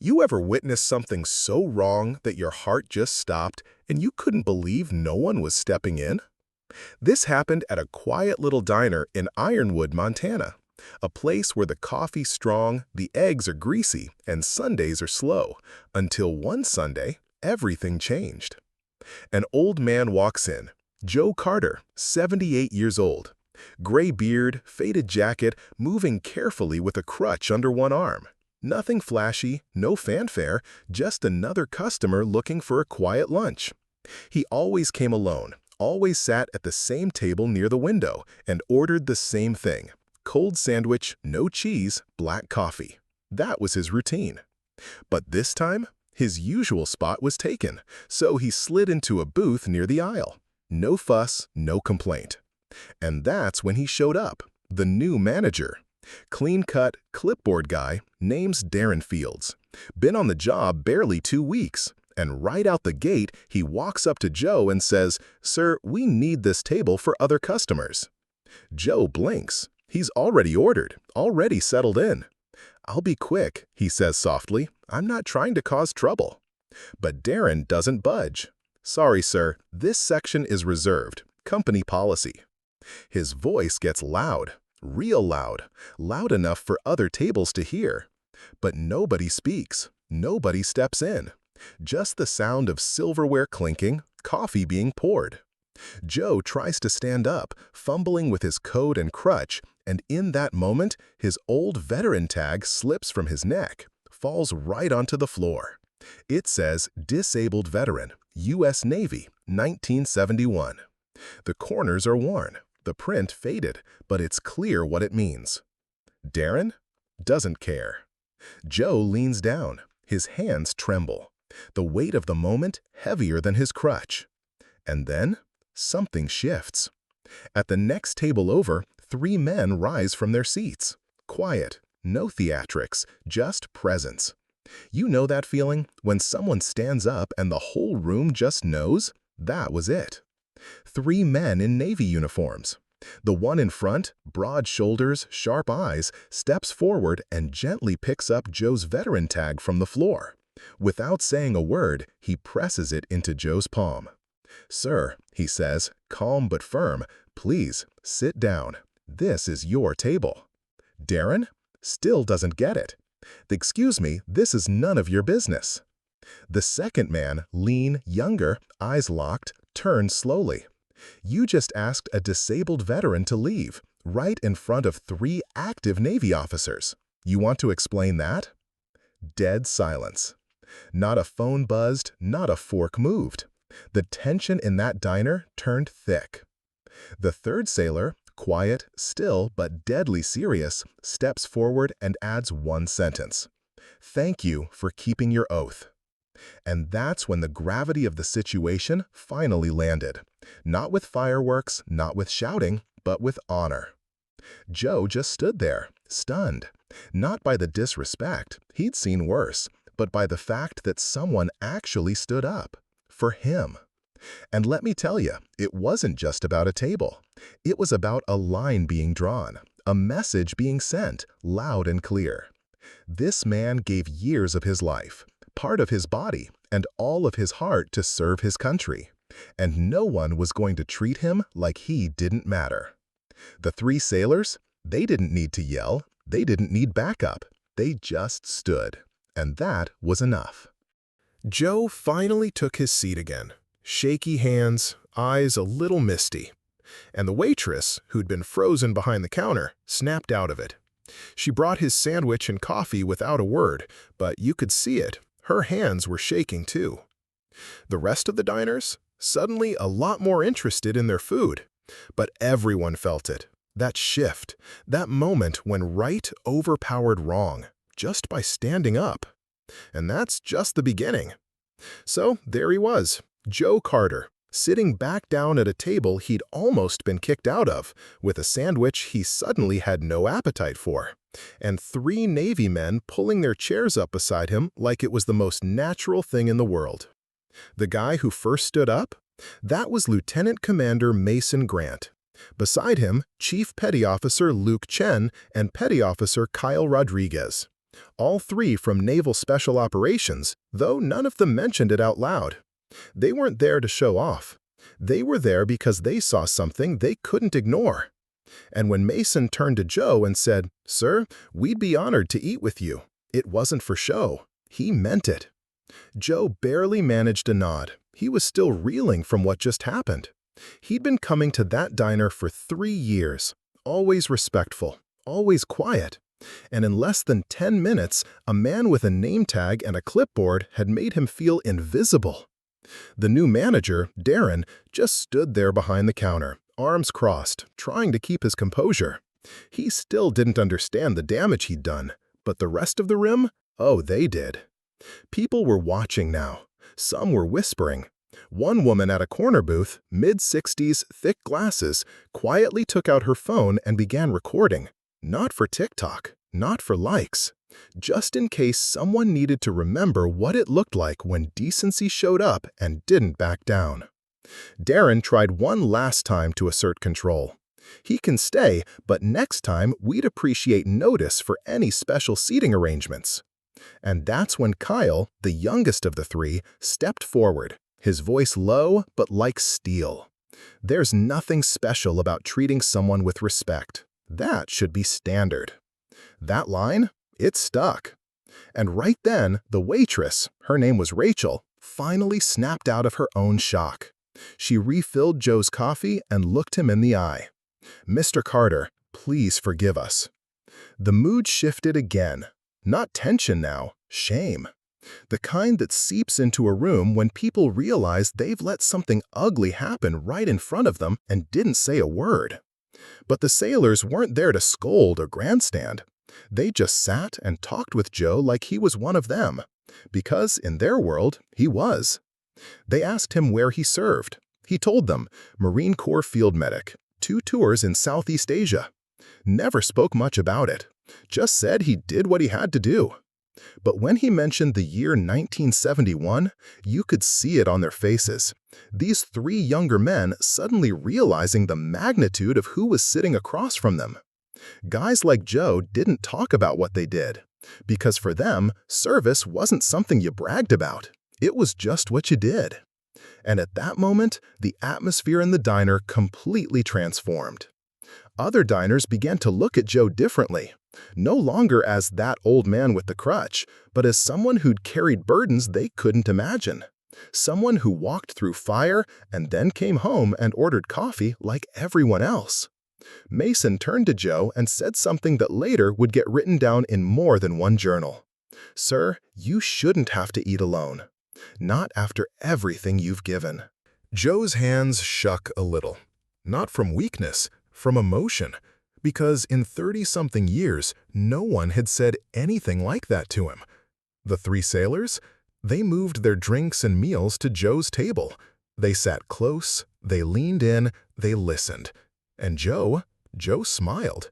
You ever witnessed something so wrong that your heart just stopped and you couldn't believe no one was stepping in? This happened at a quiet little diner in Ironwood, Montana, a place where the coffee's strong, the eggs are greasy, and Sundays are slow, until one Sunday, everything changed. An old man walks in, Joe Carter, 78 years old. Gray beard, faded jacket, moving carefully with a crutch under one arm. Nothing flashy, no fanfare, just another customer looking for a quiet lunch. He always came alone, always sat at the same table near the window, and ordered the same thing: cold sandwich, no cheese, black coffee. That was his routine. But this time, his usual spot was taken, so he slid into a booth near the aisle. No fuss, no complaint. And that's when he showed up, the new manager. Clean-cut, clipboard guy, name's Darren Fields. Been on the job barely 2 weeks, and right out the gate, he walks up to Joe and says, "Sir, we need this table for other customers." Joe blinks. He's already ordered, already settled in. "I'll be quick," he says softly. "I'm not trying to cause trouble." But Darren doesn't budge. "Sorry, sir, this section is reserved. Company policy." His voice gets loud. Real loud, loud enough for other tables to hear. But nobody speaks, nobody steps in. Just the sound of silverware clinking, coffee being poured. Joe tries to stand up, fumbling with his coat and crutch, and in that moment, his old veteran tag slips from his neck, falls right onto the floor. It says, "Disabled Veteran, U.S. Navy, 1971. The corners are worn. The print faded, but it's clear what it means. Darren doesn't care. Joe leans down. His hands tremble. The weight of the moment heavier than his crutch. And then something shifts. At the next table over, 3 men rise from their seats. Quiet, no theatrics, just presence. You know that feeling when someone stands up and the whole room just knows? That was it. 3 men in Navy uniforms. The one in front, broad shoulders, sharp eyes, steps forward and gently picks up Joe's veteran tag from the floor. Without saying a word, he presses it into Joe's palm. "Sir," he says, calm but firm, "please, sit down. This is your table." Darren still doesn't get it. "Excuse me, this is none of your business." The second man, lean, younger, eyes locked, turns slowly. "You just asked a disabled veteran to leave, right in front of 3 active Navy officers. You want to explain that?" Dead silence. Not a phone buzzed, not a fork moved. The tension in that diner turned thick. The third sailor, quiet, still, but deadly serious, steps forward and adds one sentence: "Thank you for keeping your oath." And that's when the gravity of the situation finally landed. Not with fireworks, not with shouting, but with honor. Joe just stood there, stunned. Not by the disrespect, he'd seen worse, but by the fact that someone actually stood up. For him. And let me tell you, it wasn't just about a table. It was about a line being drawn, a message being sent, loud and clear. This man gave years of his life, part of his body, and all of his heart to serve his country. And no one was going to treat him like he didn't matter. The 3 sailors, they didn't need to yell, they didn't need backup, they just stood. And that was enough. Joe finally took his seat again, shaky hands, eyes a little misty. And the waitress, who'd been frozen behind the counter, snapped out of it. She brought his sandwich and coffee without a word, but you could see it. Her hands were shaking too. The rest of the diners? Suddenly a lot more interested in their food. But everyone felt it. That shift. That moment when right overpowered wrong, just by standing up. And that's just the beginning. So there he was, Joe Carter, sitting back down at a table he'd almost been kicked out of, with a sandwich he suddenly had no appetite for, and 3 Navy men pulling their chairs up beside him like it was the most natural thing in the world. The guy who first stood up? That was Lieutenant Commander Mason Grant. Beside him, Chief Petty Officer Luke Chen and Petty Officer Kyle Rodriguez. All three from Naval Special Operations, though none of them mentioned it out loud. They weren't there to show off. They were there because they saw something they couldn't ignore. And when Mason turned to Joe and said, "Sir, we'd be honored to eat with you," it wasn't for show. He meant it. Joe barely managed a nod. He was still reeling from what just happened. He'd been coming to that diner for 3 years, always respectful, always quiet. And in less than 10 minutes, a man with a name tag and a clipboard had made him feel invisible. The new manager, Darren, just stood there behind the counter, arms crossed, trying to keep his composure. He still didn't understand the damage he'd done, but the rest of the room? Oh, they did. People were watching now. Some were whispering. One woman at a corner booth, mid-60s, thick glasses, quietly took out her phone and began recording. Not for TikTok, not for likes. Just in case someone needed to remember what it looked like when decency showed up and didn't back down. Darren tried one last time to assert control. "He can stay, but next time we'd appreciate notice for any special seating arrangements." And that's when Kyle, the youngest of the three, stepped forward, his voice low but like steel. There's nothing special about treating someone with respect. That should be standard. That line? It stuck. And right then, the waitress, her name was Rachel, finally snapped out of her own shock. She refilled Joe's coffee and looked him in the eye. "Mr. Carter, please forgive us." The mood shifted again. Not tension now, shame. The kind that seeps into a room when people realize they've let something ugly happen right in front of them and didn't say a word. But the sailors weren't there to scold or grandstand. They just sat and talked with Joe like he was one of them, because in their world, he was. They asked him where he served. He told them, Marine Corps field medic, 2 tours in Southeast Asia. Never spoke much about it, just said he did what he had to do. But when he mentioned the year 1971, you could see it on their faces. These 3 younger men suddenly realizing the magnitude of who was sitting across from them. Guys like Joe didn't talk about what they did, because for them, service wasn't something you bragged about. It was just what you did. And at that moment, the atmosphere in the diner completely transformed. Other diners began to look at Joe differently, no longer as that old man with the crutch, but as someone who'd carried burdens they couldn't imagine. Someone who walked through fire and then came home and ordered coffee like everyone else. Mason turned to Joe and said something that later would get written down in more than one journal. "Sir, you shouldn't have to eat alone. Not after everything you've given." Joe's hands shook a little. Not from weakness, from emotion. Because in 30-something years, no one had said anything like that to him. The 3 sailors? They moved their drinks and meals to Joe's table. They sat close, they leaned in, they listened. And Joe smiled.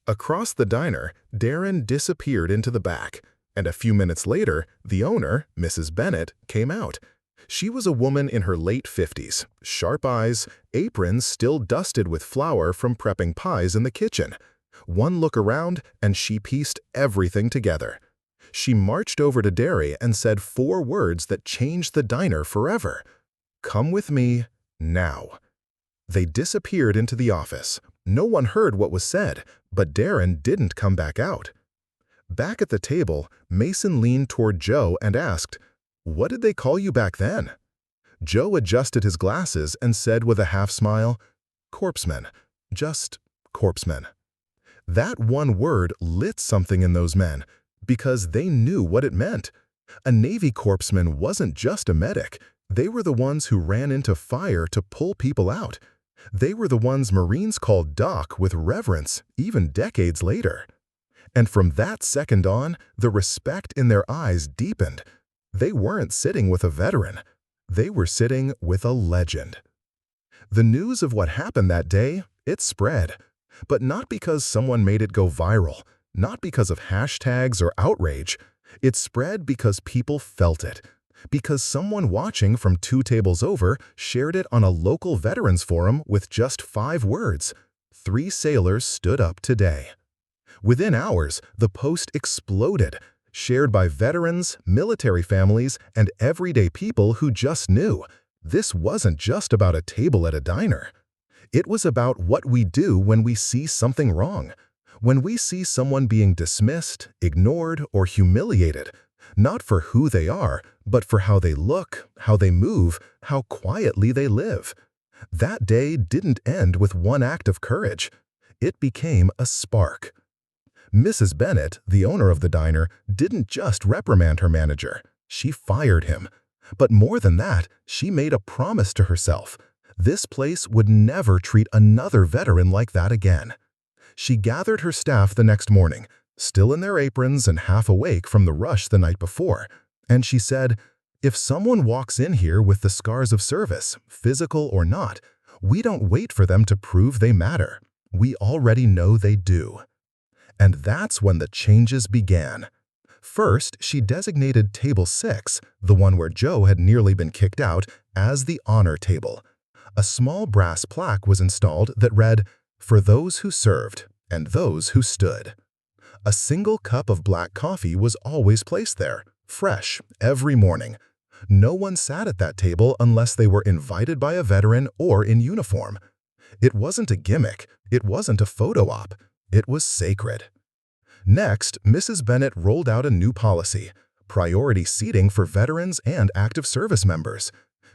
Across the diner, Darren disappeared into the back, and a few minutes later, the owner, Mrs. Bennett, came out. She was a woman in her late 50s, sharp eyes, apron still dusted with flour from prepping pies in the kitchen. One look around, and she pieced everything together. She marched over to Derry and said 4 words that changed the diner forever. "Come with me, now." They disappeared into the office. No one heard what was said, but Darren didn't come back out. Back at the table, Mason leaned toward Joe and asked, "What did they call you back then?" Joe adjusted his glasses and said with a half-smile, "Corpsemen. Just corpsemen." That one word lit something in those men, because they knew what it meant. A Navy corpsman wasn't just a medic. They were the ones who ran into fire to pull people out. They were the ones Marines called Doc with reverence, even decades later. And from that second on, the respect in their eyes deepened. They weren't sitting with a veteran. They were sitting with a legend. The news of what happened that day, it spread. But not because someone made it go viral, not because of hashtags or outrage. It spread because people felt it. Because someone watching from 2 tables over shared it on a local veterans forum with just 5 words. 3 sailors stood up today. Within hours, the post exploded, shared by veterans, military families, and everyday people who just knew this wasn't just about a table at a diner. It was about what we do when we see something wrong, when we see someone being dismissed, ignored, or humiliated, not for who they are, but for how they look, how they move, how quietly they live. That day didn't end with one act of courage. It became a spark. Mrs. Bennett, the owner of the diner, didn't just reprimand her manager. She fired him. But more than that, she made a promise to herself. This place would never treat another veteran like that again. She gathered her staff the next morning, still in their aprons and half awake from the rush the night before, and she said, "If someone walks in here with the scars of service, physical or not, we don't wait for them to prove they matter. We already know they do." And that's when the changes began. First, she designated Table 6, the one where Joe had nearly been kicked out, as the honor table. A small brass plaque was installed that read, "For those who served and those who stood." A single cup of black coffee was always placed there, fresh, every morning. No one sat at that table unless they were invited by a veteran or in uniform. It wasn't a gimmick, it wasn't a photo op, it was sacred. Next, Mrs. Bennett rolled out a new policy: priority seating for veterans and active service members.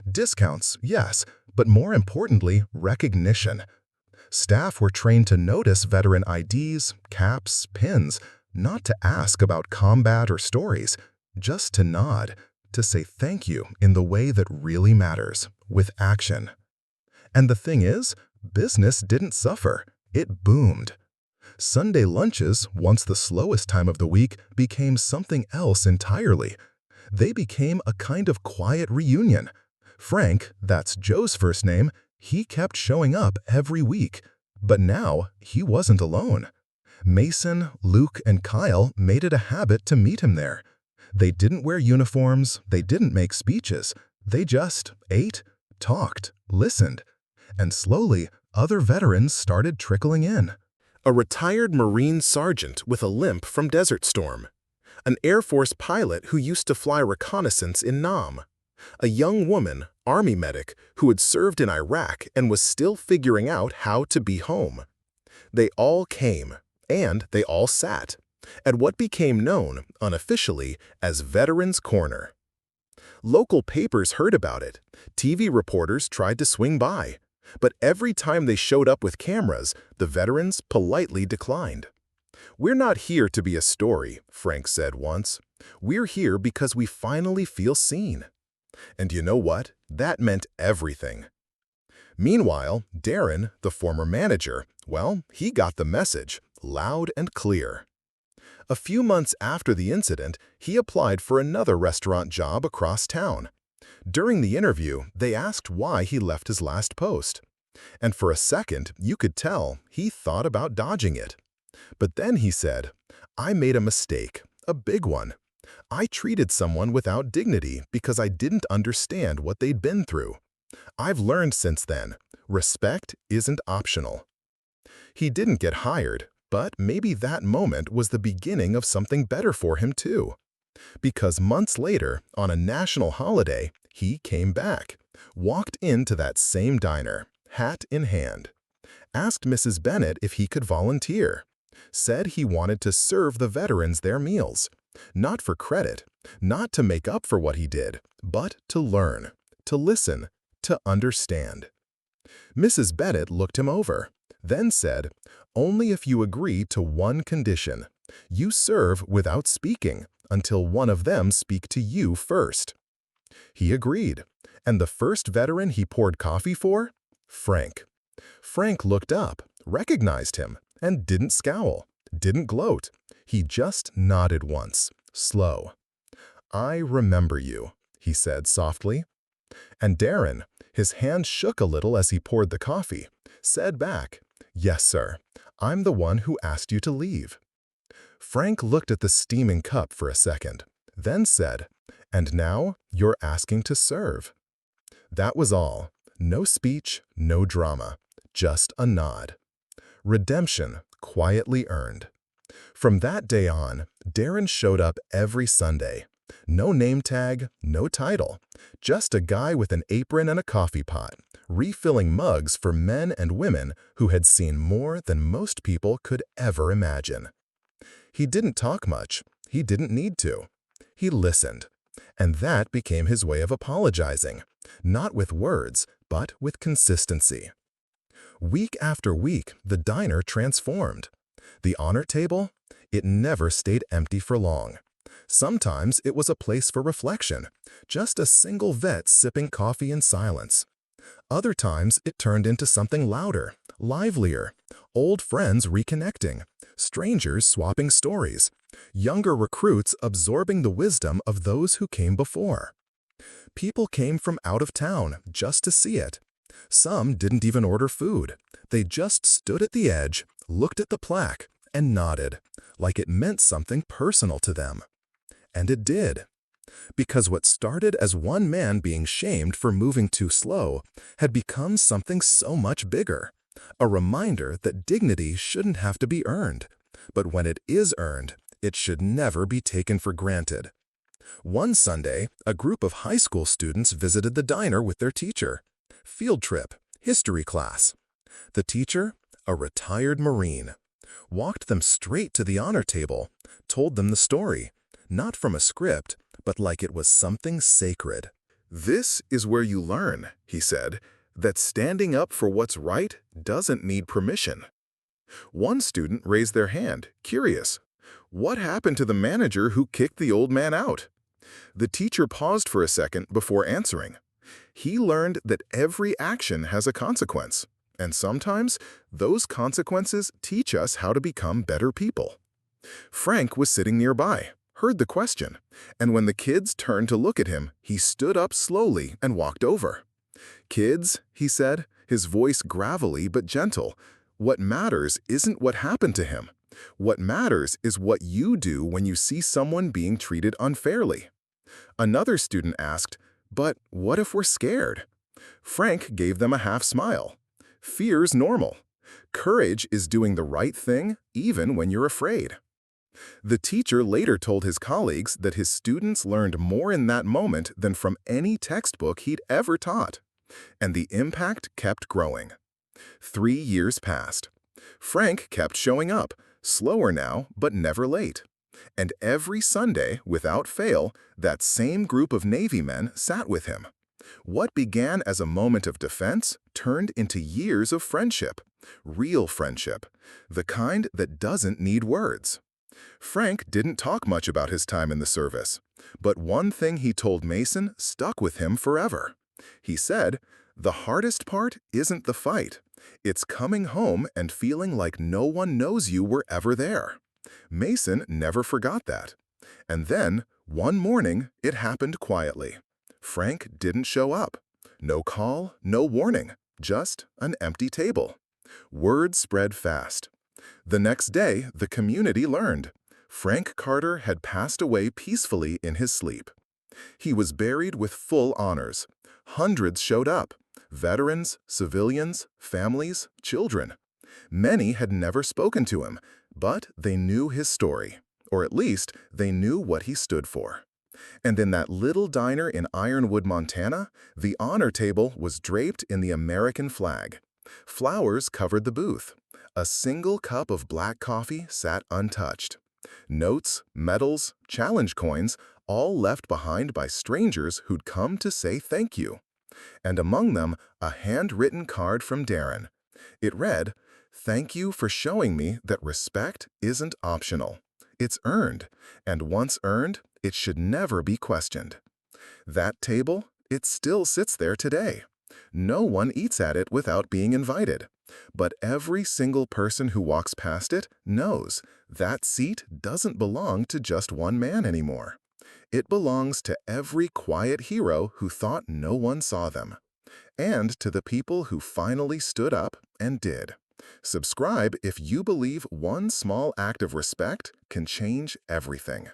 Discounts, yes, but more importantly, recognition. Staff were trained to notice veteran IDs, caps, pins, not to ask about combat or stories, just to nod, to say thank you in the way that really matters, with action. And the thing is, business didn't suffer, it boomed. Sunday lunches, once the slowest time of the week, became something else entirely. They became a kind of quiet reunion. Frank, that's Joe's first name, he kept showing up every week. But now, he wasn't alone. Mason, Luke, and Kyle made it a habit to meet him there. They didn't wear uniforms, they didn't make speeches. They just ate, talked, listened. And slowly, other veterans started trickling in. A retired Marine sergeant with a limp from Desert Storm. An Air Force pilot who used to fly reconnaissance in Nam. A young woman, Army medic, who had served in Iraq and was still figuring out how to be home. They all came, and they all sat, at what became known, unofficially, as Veterans Corner. Local papers heard about it. TV reporters tried to swing by. But every time they showed up with cameras, the veterans politely declined. "We're not here to be a story," Frank said once. "We're here because we finally feel seen." And you know what? That meant everything. Meanwhile, Darren, the former manager, well, he got the message, loud and clear. A few months after the incident, he applied for another restaurant job across town. During the interview, they asked why he left his last post. And for a second, you could tell he thought about dodging it. But then he said, "I made a mistake, a big one. I treated someone without dignity because I didn't understand what they'd been through. I've learned since then, respect isn't optional." He didn't get hired, but maybe that moment was the beginning of something better for him too. Because months later, on a national holiday, he came back, walked into that same diner, hat in hand, asked Mrs. Bennett if he could volunteer, said he wanted to serve the veterans their meals, not for credit, not to make up for what he did, but to learn, to listen, to understand. Mrs. Bennett looked him over, then said, "Only if you agree to one condition. You serve without speaking until one of them speak to you first." He agreed, and the first veteran he poured coffee for? Frank. Frank looked up, recognized him, and didn't scowl, didn't gloat. He just nodded once, slow. "I remember you," he said softly. And Darren, his hand shook a little as he poured the coffee, said back, "Yes, sir. I'm the one who asked you to leave." Frank looked at the steaming cup for a second, then said, "And now you're asking to serve." That was all. No speech, no drama, just a nod. Redemption quietly earned. From that day on, Darren showed up every Sunday. No name tag, no title, just a guy with an apron and a coffee pot, refilling mugs for men and women who had seen more than most people could ever imagine. He didn't talk much. He didn't need to. He listened. And that became his way of apologizing, not with words, but with consistency. Week after week, the diner transformed. The honor table? It never stayed empty for long. Sometimes it was a place for reflection, just a single vet sipping coffee in silence. Other times it turned into something louder, livelier, old friends reconnecting, strangers swapping stories, younger recruits absorbing the wisdom of those who came before. People came from out of town just to see it. Some didn't even order food. They just stood at the edge, looked at the plaque, and nodded, like it meant something personal to them. And it did. Because what started as one man being shamed for moving too slow had become something so much bigger. A reminder that dignity shouldn't have to be earned. But when it is earned, it should never be taken for granted. One Sunday, a group of high school students visited the diner with their teacher. Field trip, history class. The teacher, a retired Marine, walked them straight to the honor table, told them the story, not from a script, but like it was something sacred. "This is where you learn," he said, "that standing up for what's right doesn't need permission." One student raised their hand, curious. What happened to the manager who kicked the old man out? The teacher paused for a second before answering. He learned that every action has a consequence, and sometimes those consequences teach us how to become better people. Frank was sitting nearby, heard the question, and when the kids turned to look at him, he stood up slowly and walked over. "Kids," he said, his voice gravelly but gentle, "what matters isn't what happened to him. What matters is what you do when you see someone being treated unfairly." Another student asked, "But what if we're scared?" Frank gave them a half smile. "Fear's normal. Courage is doing the right thing even when you're afraid." The teacher later told his colleagues that his students learned more in that moment than from any textbook he'd ever taught. And the impact kept growing. 3 years passed. Frank kept showing up, slower now, but never late. And every Sunday, without fail, that same group of Navy men sat with him. What began as a moment of defense turned into years of friendship, real friendship, the kind that doesn't need words. Frank didn't talk much about his time in the service, but one thing he told Mason stuck with him forever. He said, "The hardest part isn't the fight. It's coming home and feeling like no one knows you were ever there." Mason never forgot that. And then, one morning, it happened quietly. Frank didn't show up. No call, no warning, just an empty table. Word spread fast. The next day, the community learned. Frank Carter had passed away peacefully in his sleep. He was buried with full honors. Hundreds showed up. Veterans, civilians, families, children. Many had never spoken to him, but they knew his story, or at least they knew what he stood for. And in that little diner in Ironwood, Montana, the honor table was draped in the American flag. Flowers covered the booth. A single cup of black coffee sat untouched. Notes, medals, challenge coins, all left behind by strangers who'd come to say thank you. And among them, a handwritten card from Darren. It read, "Thank you for showing me that respect isn't optional. It's earned, and once earned, it should never be questioned." That table, it still sits there today. No one eats at it without being invited. But every single person who walks past it knows that seat doesn't belong to just one man anymore. It belongs to every quiet hero who thought no one saw them. And to the people who finally stood up and did. Subscribe if you believe one small act of respect can change everything.